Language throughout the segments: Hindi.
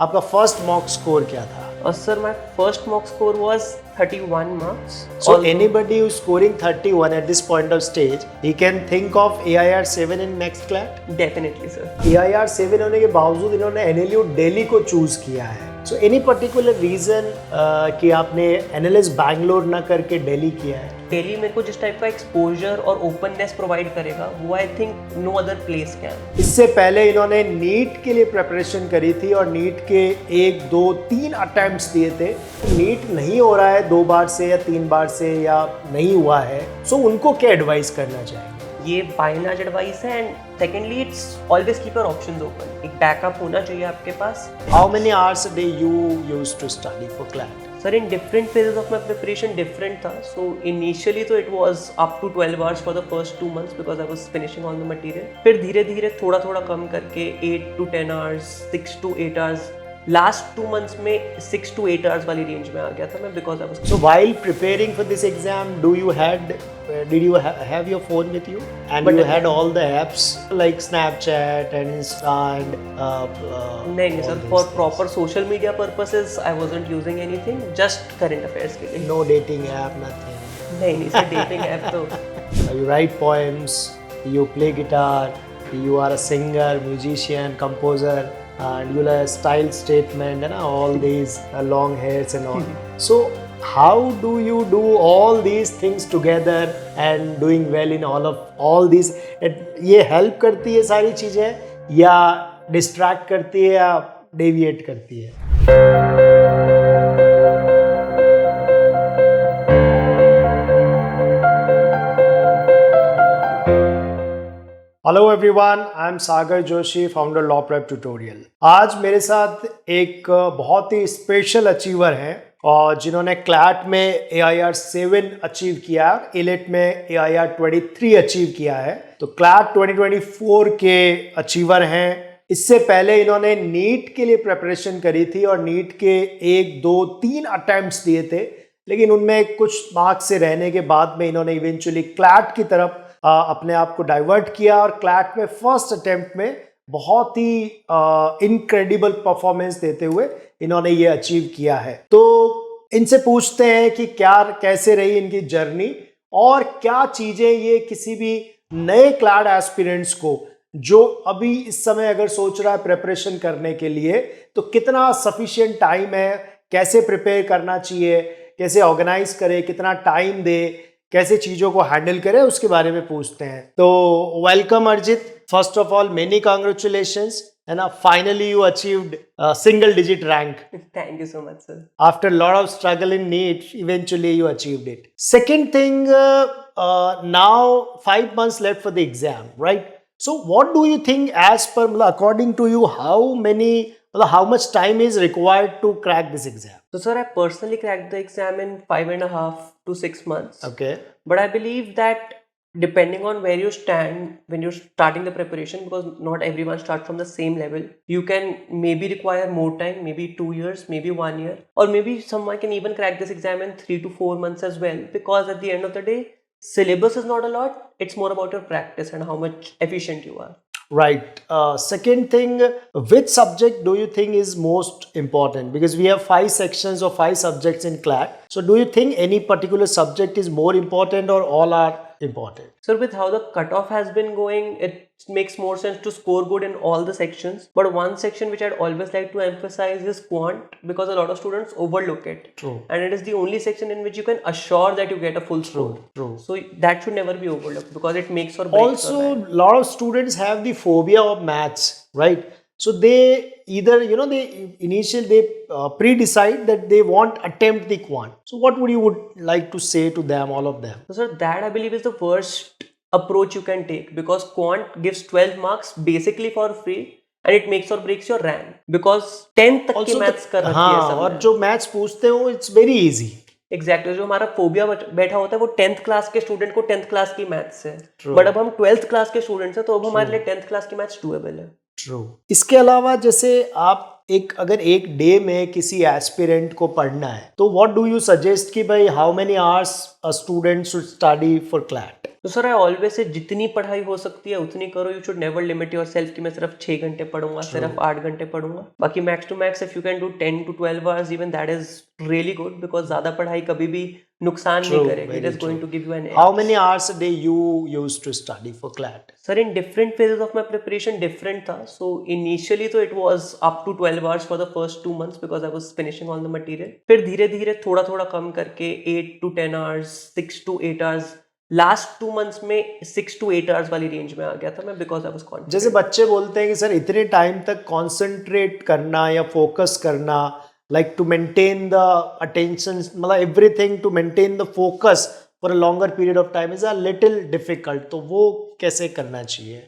आपका फर्स्ट मॉक स्कोर क्या था? Sir, my first mock score was 31 marks. So anybody who's scoring 31 at this point of stage, he can think of AIR 7 in next CLAT? Definitely, sir. AIR 7 होने के बावजूद इन्होंने NLU दिल्ली को चूज किया है. So any particular reason कि आपने NLS बैंगलोर ना करके दिल्ली किया है? दिल्ली मेरे को जिस टाइप का एक्सपोजर और ओपननेस प्रोवाइड करेगा वो I think no other place can. इससे पहले इन्होंने नीट के लिए प्रिपरेशन करी थी और नीट के 1, 2, 3 अटेम्प्ट्स दिए थे। नीट नहीं हो रहा है 2 बार से या 3 बार से या नहीं हुआ है, सो उनको क्या एडवाइस करना चाहिए? ये बाय एंड लार्ज एडवाइस है and secondly it's always keep your options open. एक बैकअप होना चाहिए आपके पास। How many hours a day you used to study for CLAT? Sir in different phases of my preparation different था। सो इनिशियली तो it was up to 12 hours for the first 2 months because I was finishing all the material. फिर धीरे धीरे थोड़ा थोड़ा कम करके 8 to 10 hours, 6 to 8 hours, last 2 months में 6 to 8 hours वाली रेंज में आ गया था मैं because I was. So while preparing for this exam, did you have your phone with you? And you had all the apps like Snapchat and Insta and नहीं sir, for proper social media purposes I wasn't using anything, just current affairs के लिए। no dating app, nothing? नहीं सर, डेटिंग ऐप तो You write poems, you play guitar, you are a singer, musician, composer, and you have style statement and all these long hairs and all. So how do you do all these things together and doing well in all these? ये help करती है सारी चीजें या distract करती है या deviate करती है? Hello everyone, I am Sagar Joshi, founder law prep tutorial. आज मेरे साथ एक बहुत ही स्पेशल अचीवर हैं और जिन्होंने क्लैट में AIR 7 अचीव किया, इलेट में AIR 23 अचीव किया है। तो क्लैट 2024 के अचीवर हैं। इससे पहले इन्होंने नीट के लिए प्रिपरेशन करी थी और नीट के 1, 2, 3 अटेम्प्ट्स दिए थे, लेकिन उनमें कुछ मार्क्स से रहने के बाद में इन्होंने इवेंचुअली क्लैट की तरफ अपने आप को डाइवर्ट किया और क्लैट में फर्स्ट अटेम्प्ट में बहुत ही इनक्रेडिबल परफॉर्मेंस देते हुए इन्होंने ये अचीव किया है। तो इनसे पूछते हैं कि कैसे रही इनकी जर्नी और क्या चीजें ये किसी भी नए क्लैट एस्पिरेंट्स को जो अभी इस समय अगर सोच रहा है प्रिपरेशन करने के लिए, तो कितना सफिशिएंट टाइम है, कैसे प्रिपेयर करना चाहिए, कैसे ऑर्गेनाइज करे, कितना टाइम दे, कैसे चीजों को हैंडल करें, उसके बारे में पूछते हैं। तो वेलकम अर्जित, first of all many congratulations, है ना, finally you achieved single digit rank. Thank you so much sir. After a lot of struggle in NEET, eventually you achieved it. Second thing, now 5 months left for the exam, right? So what do you think, as per according to you, how much time is required to crack this exam? So sir, I personally cracked the exam in 5.5 to 6 months. Okay. But I believe that depending on where you stand when you're starting the preparation, because not everyone starts from the same level, you can maybe require more time, maybe 2 years, maybe 1 year, or maybe someone can even crack this exam in 3 to 4 months as well, because at the end of the day, syllabus is not a lot, it's more about your practice and how much efficient you are. Right. Second thing, which subject do you think is most important? Because we have 5 sections or 5 subjects in CLAT. So do you think any particular subject is more important or all are important? So with how the cutoff has been going, it makes more sense to score good in all the sections. But one section which I'd always like to emphasize is quant, because a lot of students overlook it. True. And it is the only section in which you can assure that you get a full score. True. So that should never be overlooked because it makes or breaks. Also, a lot of students have the phobia of maths, right? So they either, they pre-decide that they won't attempt the quant. So what would you like to say to them, all of them? So sir, that I believe is the worst approach you can take, because quant gives 12 marks basically for free and it makes or breaks your rank, because 10th तक की मैथ्स कर रखी है सब। और जो मैथ्स पूछते हो इट्स वेरी इजी। एग्जैक्टली, जो हमारा फोबिया बैठा होता है वो 10th क्लास के स्टूडेंट को 10th क्लास की मैथ्स है, बट अब हम 12th क्लास के स्टूडेंट्स हैं तो अब हमारे लिए 10th क्लास की मैथ्स डूएबल है। ट्रू। इसके अलावा जैसे आप अगर एक डे में किसी एस्पिरेंट को पढ़ना है तो व्हाट डू यू सजेस्ट कि भाई how many hours a student should study for CLAT? तो सर आई ऑलवेज से जितनी पढ़ाई हो सकती है उतनी करो. You should never limit your self कि मैं सिर्फ 6 घंटे पढ़ूंगा, सिर्फ 8 घंटे पढ़ूंगा. बाकी max to max if you can do 10 to 12 hours even that is really good, because ज्यादा पढ़ाई कभी भी नुकसान नहीं करेगी. It is going to give you an How many hours a day you used to study for CLAT? Sir in different phases of my preparation different था. सो इनिशियली तो it was up to 12 hours for the first 2 months because I was finishing all the material. फिर धीरे धीरे थोड़ा थोड़ा कम करके 8 to 10 hours, 6 to 8 hours. Last 2 months में 6 to 8 hours वाली रेंज में आ गया था मैं, बिकॉज आई वाज कॉन्फिडेंट. जैसे बच्चे बोलते हैं कि सर इतने टाइम तक कॉन्सेंट्रेट करना या फोकस करना, like to maintain the attention, मतलब everything to maintain the focus for a longer period of time is a little difficult. तो वो कैसे करना चाहिए?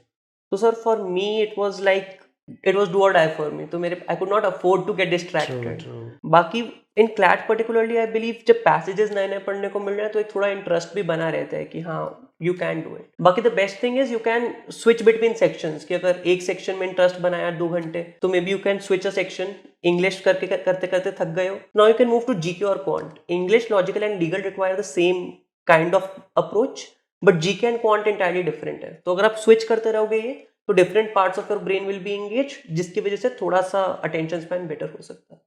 तो sir for me it was like it was do or die for me. तो मेरे I could not afford to get distracted. बाकी in CLAT particularly I believe जब पैसेजेस नए नए पढ़ने को मिल रहे हैं तो एक थोड़ा इंटरेस्ट भी बना रहता है कि हाँ यू कैन डू इट. बाकी the best thing is you can switch between sections, कि अगर एक सेक्शन में इंटरेस्ट बनाया 2 घंटे तो maybe you can switch a section. English करते करते थक गए हो, now you can move to GK और quant. English, logical and legal require the same kind of approach, but GK and quant entirely different है. तो अगर आप स्विच करते रहोगे ये तो different parts of your brain will be engage, जिसकी वजह से थोड़ा सा अटेंशन स्पैन बेटर हो सकता है.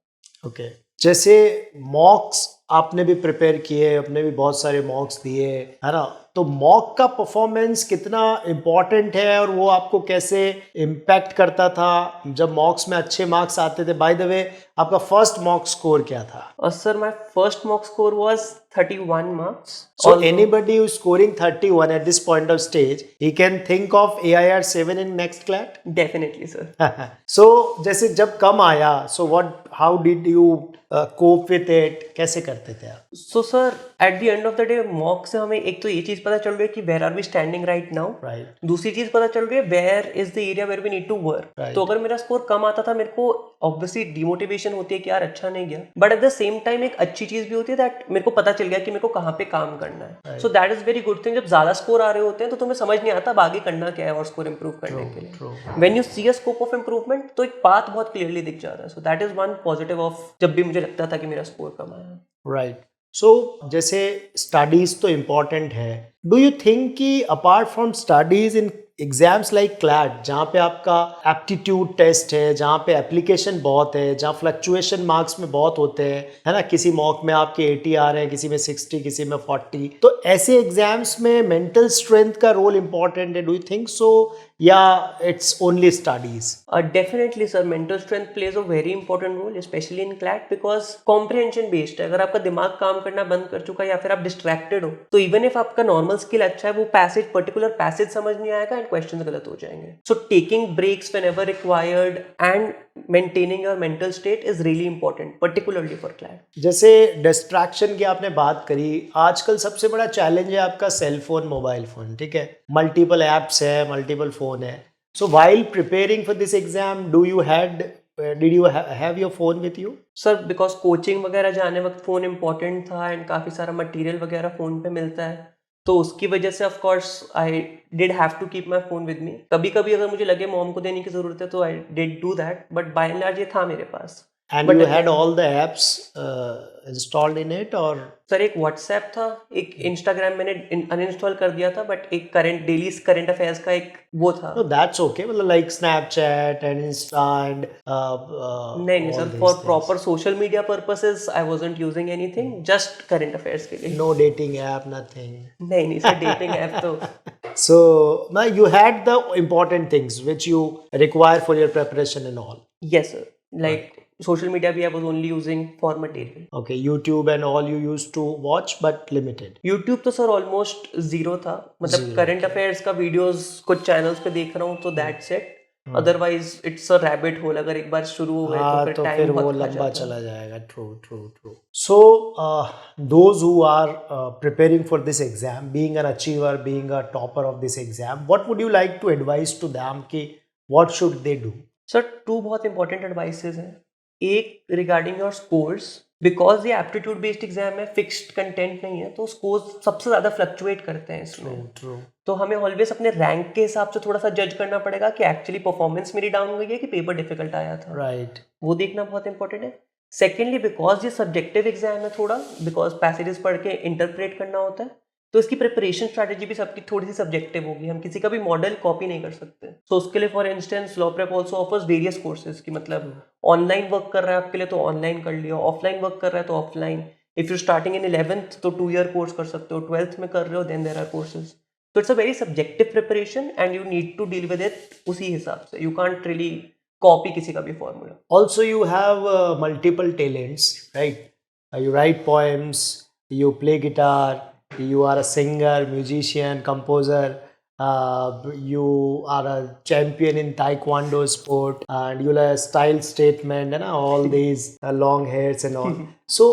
ओके. जैसे मॉक्स आपने भी प्रिपेयर किए, अपने भी बहुत सारे मॉक्स दिए है ना, तो मॉक का परफॉर्मेंस कितना इम्पोर्टेंट है और वो आपको कैसे इम्पैक्ट करता था जब मॉक्स में अच्छे मार्क्स आते थे? बाय द वे, आपका फर्स्ट मॉक स्कोर क्या था? Sir my first mock score was 31 marks. So anybody who's scoring 31 at this point of stage, he can think of AIR 7 in next CLAT? Definitely, sir. So जैसे जब कम आया, so how did you cope with it? कैसे करते थे आप? So sir, at the end of the day, mock से हमें एक तो ये चीज पता चल रही है कि where are we standing right now. Right. दूसरी चीज पता चल रही है where is the area where we need to work. Right. तो अगर मेरा स्कोर कम आता था, मेरे को ऑब्वियसली डिमोटिवेशन होती है कि यार अच्छा नहीं गया, but at the same time एक अच्छी चीज भी होती है दैट मेरे को पता चल गया कि मेरे को कहाँ पे काम करना है. So that is very good thing. जब ज्यादा स्कोर आ रहे होते हैं तो तुम्हें समझ नहीं आता अब आगे करना क्या है और स्कोर इंप्रूव करने के लिए. When you see a scope of improvement तो एक पाथ बहुत क्लियरली दिख जाता है. So that is one positive of जब भी मुझे लगता था कि मेरा स्कोर कम आया. राइट. सो जैसे स्टडीज तो इम्पोर्टेंट है, डू यू थिंक कि apart from studies in exams like CLAT, जहाँ पे आपका एप्टीट्यूड टेस्ट है, जहाँ पे एप्लीकेशन बहुत है, जहाँ फ्लक्चुएशन मार्क्स में बहुत होते हैं, है ना, किसी मॉक में आपके 80 आ रहे हैं, किसी में 60, किसी में 40, तो ऐसे एग्जाम्स में मेंटल स्ट्रेंथ का रोल इम्पोर्टेंट है? डू यू थिंक सो या it's only studies? Definitely sir, mental strength plays a very important role specially in CLAT because comprehension based है. अगर आपका दिमाग काम करना बंद कर चुका है या फिर आप डिस्ट्रैक्टेड हो तो इवन इफ आपका नॉर्मल स्किल अच्छा है, वो पैसेज पर्टिकुलर पैसेज समझ नहीं आएगा एंड क्वेश्चन गलत हो जाएंगे. So taking breaks whenever required and maintaining your mental state is really important particularly for CLAT. जैसे डिस्ट्रैक्शन की आपने बात करी, आजकल सबसे बड़ा चैलेंज है आपका सेल फोन, मोबाइल फोन. ठीक है, मल्टीपल एप्स है, मल्टीपल फोन है. सो while preparing for this exam, did you have your phone with you? Sir because coaching वगैरह जाने वक्त फ़ोन इंपॉर्टेंट था एंड काफ़ी सारा मटेरियल वगैरह फ़ोन पे मिलता है, तो उसकी वजह से of course I did have to keep my phone with me. कभी कभी अगर मुझे लगे मॉम को देने की ज़रूरत है तो I did do that, but by and large ये था मेरे पास. And you had all the apps installed in it, or? Sir एक व्हाट्सएप था, एक इंस्टाग्राम मैंने अनइंस्टॉल कर दिया था, बट एक डेली करंट अफेयर्स का एक वो था. No, that's okay. मतलब like Snapchat and Insta and नहीं sir, for proper social media purposes I wasn't using anything, just current affairs के लिए. No dating app, nothing. नहीं सर, डेटिंग ऐप तो. So now you had the important things which you require for your preparation and all. Yes sir, like social media भी I was only using for material. Okay, YouTube and all you used to watch but limited. YouTube तो सर ऑलमोस्ट जीरो था, मतलब करंट अफेयर्स का वीडियोस कुछ चैनल्स पे देख रहा हूँ तो that's it. Otherwise it's a rabbit hole. अगर एक बार शुरू हो गए तो फिर टाइम वो लंबा चला जाएगा. True. So those who are preparing for this exam, being an achiever, being a topper of this exam, what would you like to advise to them कि what should they do? Sir 2 बहुत इंपॉर्टेंट एडवाइसेस हैं. एक रिगार्डिंग योर स्कोर्स, बिकॉज ये एप्टीट्यूड बेस्ड एग्जाम है, फिक्स्ड कंटेंट नहीं है, तो स्कोर्स सबसे ज्यादा फ्लक्चुएट करते हैं इसमें. True. तो हमें ऑलवेज अपने रैंक के हिसाब से थोड़ा सा जज करना पड़ेगा कि एक्चुअली परफॉर्मेंस मेरी डाउन हुई है कि पेपर डिफिकल्ट आया था. Right. वो देखना बहुत इंपॉर्टेंट है. सेकेंडली बिकॉज ये सब्जेक्टिव एग्जाम है थोड़ा, बिकॉज पैसेजेस पढ़ के इंटरप्रेट करना होता है, तो इसकी प्रिपरेशन स्ट्रैटेजी भी सबकी थोड़ी सी सब्जेक्टिव होगी, हम किसी का भी मॉडल कॉपी नहीं कर सकते। सो उसके लिए for instance law prep also offers various courses की मतलब ऑनलाइन वर्क कर रहा है आपके लिए तो ऑनलाइन कर लियो, ऑफलाइन वर्क कर रहा है तो offline. If you starting in 11th तो 2 year कोर्स कर सकते हो, 12th में कर रहे हो देन देयर आर कोर्सेज। तो it's a very subjective preparation and you need to deal with it उसी हिसाब से, यू कांट रियली कॉपी किसी का भी formula. Also, you have multiple talents, right? You write poems, you play guitar, you are a singer, musician, composer. You are a champion in taekwondo sport, and you're a style statement, and all these long hairs and all. So,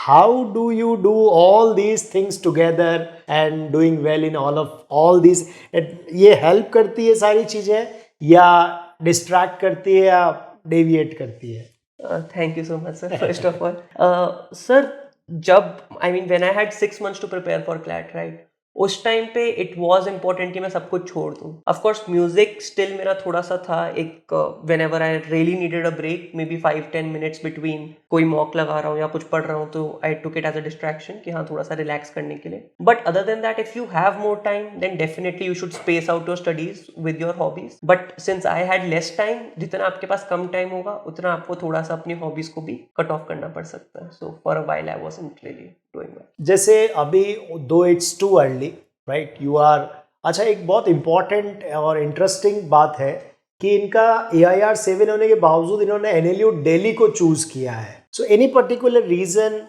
how do you do all these things together and doing well in all these? ये help करती है सारी चीजें या डिस्ट्रैक्ट करती है या डेविएट करती है? Thank you so much, sir. First of all, sir, when I had 6 months to prepare for CLAT, right? उस टाइम पे इट वॉज इम्पोर्टेंट कि मैं सब कुछ छोड़ दूँ। ऑफकोर्स म्यूजिक स्टिल मेरा थोड़ा सा था, एक whenever I really needed a break, maybe 5-10 minutes between कोई मॉक लगा रहा हूँ या कुछ पढ़ रहा हूँ तो I took it as a distraction कि हाँ थोड़ा सा रिलैक्स करने के लिए। But other than that if you have more time then definitely you should space out your studies with your hobbies. But since I had less time, जितना आपके पास कम टाइम होगा उतना आपको थोड़ा सा अपनी हॉबीज को भी कट ऑफ करना पड़ सकता है। So for a while I wasn't really doing that. जैसे अभी दो it's too early, right, you are, अच्छा एक बहुत इंपॉर्टेंट और इंटरेस्टिंग बात है कि इनका AIR 7 होने के बावजूद इन्होंने NLU दिल्ली को चूज किया है। सो एनी पर्टिकुलर रीजन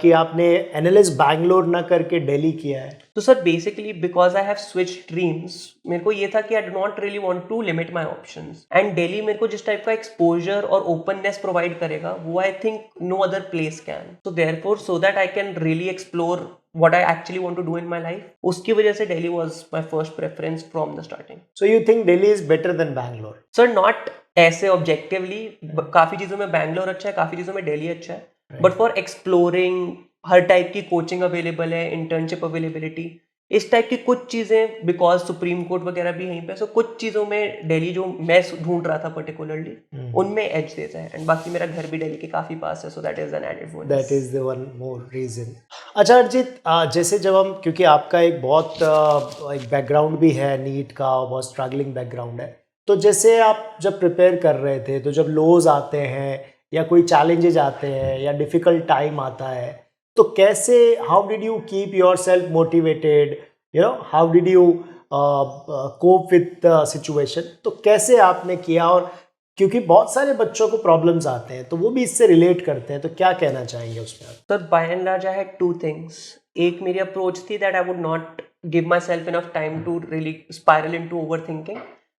कि आपने NLS बैंगलोर ना करके दिल्ली किया है? तो sir basically because I have switch dreams, मेरे को ये था कि I do not really want to limit my options, and Delhi मेरे को जिस टाइप का एक्सपोजर और ओपननेस प्रोवाइड करेगा वो I think no other place can. So therefore so that I can really explore what I actually want to do in my life, उसकी वजह से Delhi was my first preference from the starting. So you think Delhi is better than Bangalore? Sir, not ऐसे ऑब्जेक्टिवली, काफी चीजों में बैंगलोर अच्छा है, काफी चीजों में दिल्ली अच्छा है, but for exploring her type की कोचिंग अवेलेबल है, इंटर्नशिप अवेलेबिलिटी, इस टाइप की कुछ चीजें, बिकॉज सुप्रीम कोर्ट वगैरह भी यहीं पे, सो कुछ चीजों में दिल्ली जो मैं ढूंढ रहा था पर्टिकुलरली उनमें एज देता है, एंड बाकी मेरा घर भी दिल्ली के काफी पास है, so that is an added bonus. That is the one more reason. अच्छा अर्जित, जैसे जब हम, क्योंकि आपका एक बहुत एक बैकग्राउंड भी है नीट का, बहुत स्ट्रगलिंग बैकग्राउंड है, तो जैसे आप जब प्रिपेयर कर रहे थे तो जब लोज आते हैं या कोई चैलेंजेस आते हैं या डिफिकल्ट टाइम आता है, तो कैसे, how did you keep yourself motivated, how did you cope with the situation? तो कैसे आपने किया? और क्योंकि बहुत सारे बच्चों को प्रॉब्लम्स आते हैं तो वो भी इससे रिलेट करते हैं, तो क्या कहना चाहेंगे उसमें? Sir by and large I had two things. एक मेरी अप्रोच थी that I would not give myself enough time to really spiral into overthinking.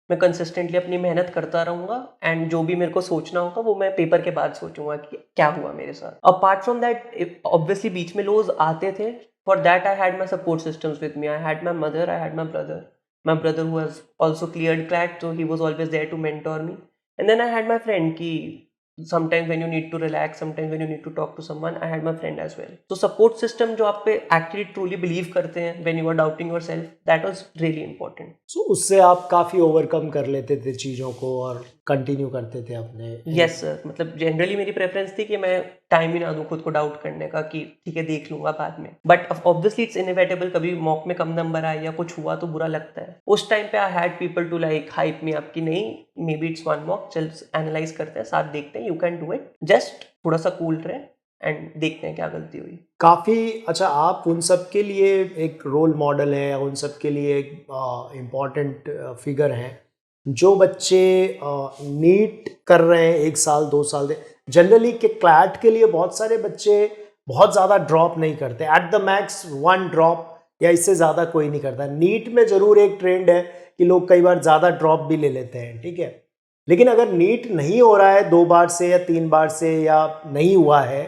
मैं कंसिस्टेंटली अपनी मेहनत करता रहूंगा एंड जो भी मेरे को सोचना होगा वो मैं पेपर के बाद सोचूंगा कि क्या हुआ मेरे साथ। अपार्ट फ्रॉम दैट ऑब्वियसली बीच में लोज आते थे, for that I had my support systems with me. I had my mother, I had my brother who has also cleared CLAT, so he was always there to mentor me. And then I had my friend ki sometimes when you need to relax, sometimes when you need to talk to someone, I had my friend as well. So support system जो आप पे actually truly believe करते हैं when you are doubting yourself, that was really important. So उससे आप काफ़ी ओवरकम कर लेते थे चीज़ों को और कंटिन्यू करते थे अपने? Yes sir, मतलब जनरली मेरी प्रेफरेंस थी कि मैं टाइम ही ना दूं खुद को डाउट करने का कि ठीक है देख लूंगा बाद में, बट ऑब्वियसली इट्स इनएविटेबल, कभी मॉक में कम नंबर आए या कुछ हुआ तो बुरा लगता है। उस टाइम पे I had people to like hype me up कि नहीं maybe it's one mock, चल एनालाइज करते हैं, साथ देखते हैं, you can do it, just थोड़ा सा कूल रहे एंड देखते हैं क्या गलती हुई। काफ़ी अच्छा, आप उन सब के लिए एक रोल मॉडल है, उन सब के लिए एक इम्पॉर्टेंट फिगर हैं। जो बच्चे नीट कर रहे हैं 1 साल 2 साल से, जनरली के CLAT के लिए बहुत सारे बच्चे बहुत ज़्यादा ड्रॉप नहीं करते, एट द मैक्स 1 ड्रॉप या इससे ज़्यादा कोई नहीं करता। नीट में ज़रूर एक ट्रेंड है कि लोग कई बार ज़्यादा ड्रॉप भी ले लेते हैं, ठीक है, लेकिन अगर नीट नहीं हो रहा है 2 बार से या 3 बार से, या नहीं हुआ है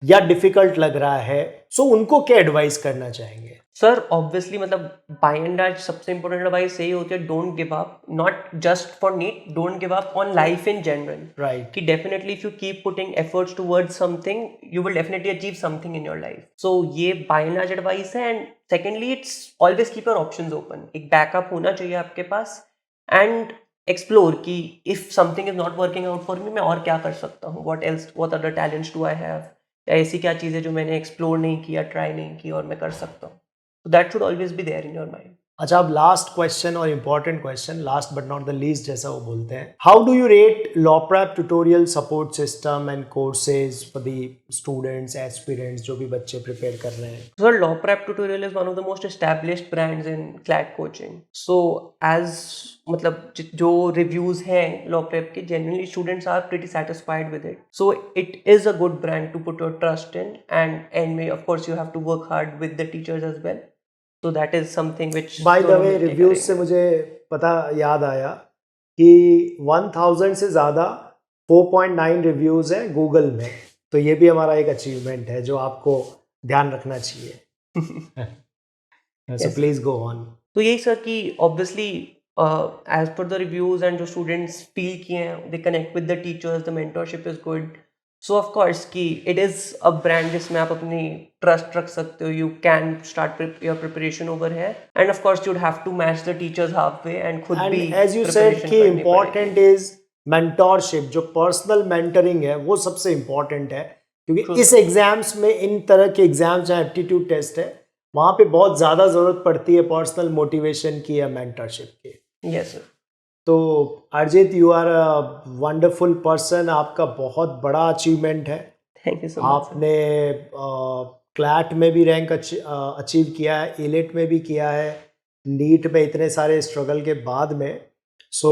या डिफिकल्ट लग रहा है, सो उनको क्या एडवाइस करना चाहेंगे? सर ऑब्वियसली मतलब बाय एंड लार्ज सबसे इंपॉर्टेंट एडवाइस यही होती है, don't give up, not just for NEET, don't give up on life in general. Right, कि definitely if you keep putting efforts towards something you will definitely achieve something in your life. So ये बाय एंड लार्ज एडवाइस है। And secondly it's always keep your options open, एक बैकअप होना चाहिए आपके पास, एंड एक्सप्लोर कि if something is not working out for me, मैं और क्या कर सकता हूँ, what other talents do I have, या ऐसी क्या चीज़ें जो मैंने एक्सप्लोर नहीं किया, ट्राई नहीं की और मैं कर सकता हूँ। So that should always be there in your mind. अच्छा, अब लास्ट क्वेश्चन और important question, last but not the least जैसा वो बोलते हैं, how do you rate law prep tutorial support system and courses for the students aspirants जो भी बच्चे प्रिपेयर कर रहे हैं? So Law Prep Tutorial is one of the most established brands in CLAT coaching. So as मतलब जो reviews हैं Law Prep के, genuinely students are pretty satisfied with it. So it is a good brand to put your trust in, and may of course you have to work hard with the teachers as well. So that is something which by the way reviews से मुझे पता याद आया कि 1000 से ज़्यादा 4.9 रिव्यूज़ हैं गूगल में, तो ये भी हमारा एक अचीवमेंट है जो आपको ध्यान रखना चाहिए. So please go on. तो यही सर कि obviously as per the reviews and जो स्टूडेंट्स फील किए हैं, they connect with the teachers, the mentorship is good. So of course कि इट इज़ अ ब्रांड जिसमें आप अपनी ट्रस्ट रख सकते हो. You can start your preparation over है, and of course you have to match the teachers half way and खुद भी एज यू सेड कि इम्पोर्टेंट इज मेंटोरशिप. जो पर्सनल मेंटरिंग है वो सबसे इम्पोर्टेंट है, क्योंकि इस एग्जाम्स में, इन तरह के एग्जाम्स जहाँ एप्टीट्यूड टेस्ट है, वहाँ पे बहुत ज़्यादा ज़रूरत पड़ती है पर्सनल मोटिवेशन की या मेंटरशिप की. Yes sir. तो Arjit, you are a wonderful person. आपका बहुत बड़ा अचीवमेंट है. Thank you so much. आपने क्लैट में भी रैंक अचीव किया है, एलिट में भी किया है, नीट में इतने सारे स्ट्रगल के बाद में. So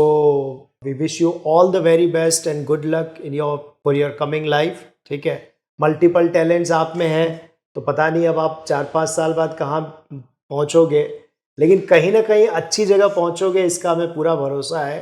we wish you all the very best and good luck in your for your coming life. ठीक है, मल्टीपल टैलेंट्स आप में हैं, तो पता नहीं अब आप 4-5 साल बाद कहाँ पहुँचोगे, लेकिन कहीं ना कहीं अच्छी जगह पहुंचोगे, इसका हमें पूरा भरोसा है.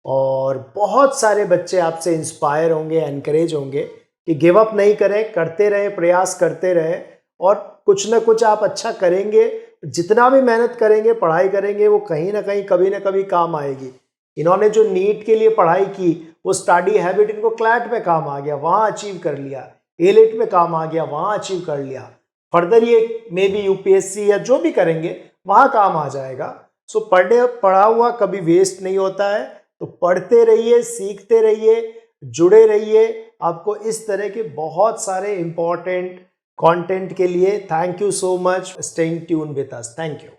और बहुत सारे बच्चे आपसे इंस्पायर होंगे, एनकरेज होंगे कि गिव अप नहीं करें, करते रहे, प्रयास करते रहे, और कुछ ना कुछ आप अच्छा करेंगे. जितना भी मेहनत करेंगे, पढ़ाई करेंगे, वो कहीं ना कहीं कभी ना कभी काम आएगी. इन्होंने जो नीट के लिए पढ़ाई की, वो स्टडी हैबिट इनको क्लैट में काम आ गया, वहाँ अचीव कर लिया. एलिट में काम आ गया, वहाँ अचीव कर लिया. फर्दर ये मे बी यूपीएससी या जो भी करेंगे वहाँ काम आ जाएगा. सो पढ़ा हुआ कभी वेस्ट नहीं होता है. तो पढ़ते रहिए, सीखते रहिए, जुड़े रहिए. आपको इस तरह के बहुत सारे इंपॉर्टेंट कंटेंट के लिए thank you so much staying tune with us. Thank you.